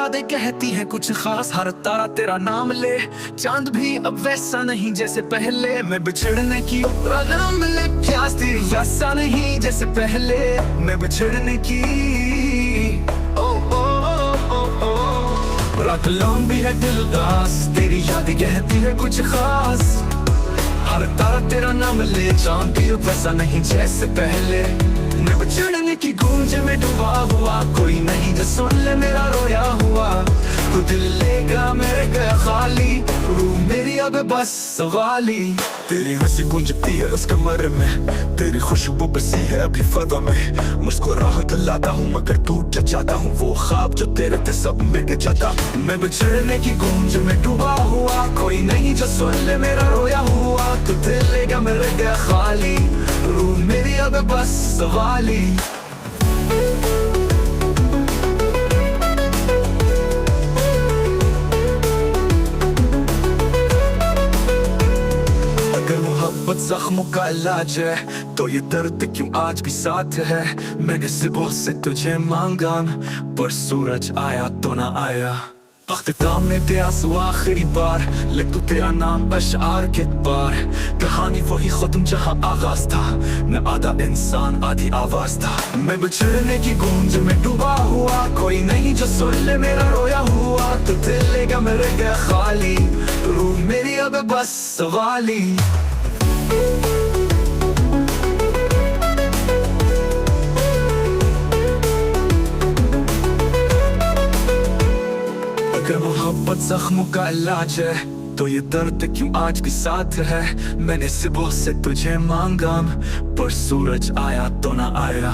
यादें कहती हैं कुछ खास, हर तारा तेरा नाम ले। चांद भी अब वैसा नहीं जैसे पहले, मैं बिछड़ने की नाम ले। प्यास तेरी वैसा नहीं जैसे पहले, मैं बिछड़ने की। ओ ओ ओ ओ ओ रात लंबी है दिल उदास, तेरी यादें कहती है कुछ खास। हर तारा तेरा नाम ले, चांद भी अब वैसा नहीं जैसे पहले। मैं बिछड़ने की गूंज में डूबा हुआ, कोई नहीं जो सुन ले मेरा रोया हुआ। तू दिल लेगा मेरे गया खाली, रूह मेरी अब बस सवाली। तेरी हंसी गूंजती है उस कमरे में, तेरी खुशबू बसी है अभी फजा में। मुस्कुराहट लाता हूँ मगर टूट जाता हूँ, वो ख्वाब जो तेरे थे सब मिट जाता। मैं बिछड़ने की गूंज में डूबा हुआ, कोई नहीं जो सुन ले मेरा रोया हुआ। तू दिल लेगा मेरे गया खाली, रूह मेरी अब बस सवाली। अगर मोहब्बत जख्मों का इलाज है, तो ये दर्द क्यों आज भी साथ है। मैंने सुबह से तुझे मांगा, पर सूरज आया तो ना आया। अख्तिताम में थे आंसू आखिरी बार, लिख तू तेरा नाम अशआर के पार। कहानी वही खत्म जहाँ आगाज था, मैं आधा इंसान आधी आवाज था। मैं बिछड़ने की गूंज में डूबा हुआ, कोई नहीं जो सुन ले मेरा रोया हुआ। तो दिल लेगा मेरे गया खाली, रूह मेरी अब बस सवाली। अगर मोहब्बत जख्मों का इलाज है, तो ये दर्द क्यों आज भी साथ है। मैंने सुबह से तुझे मांगा, पर सूरज आया तो ना आया।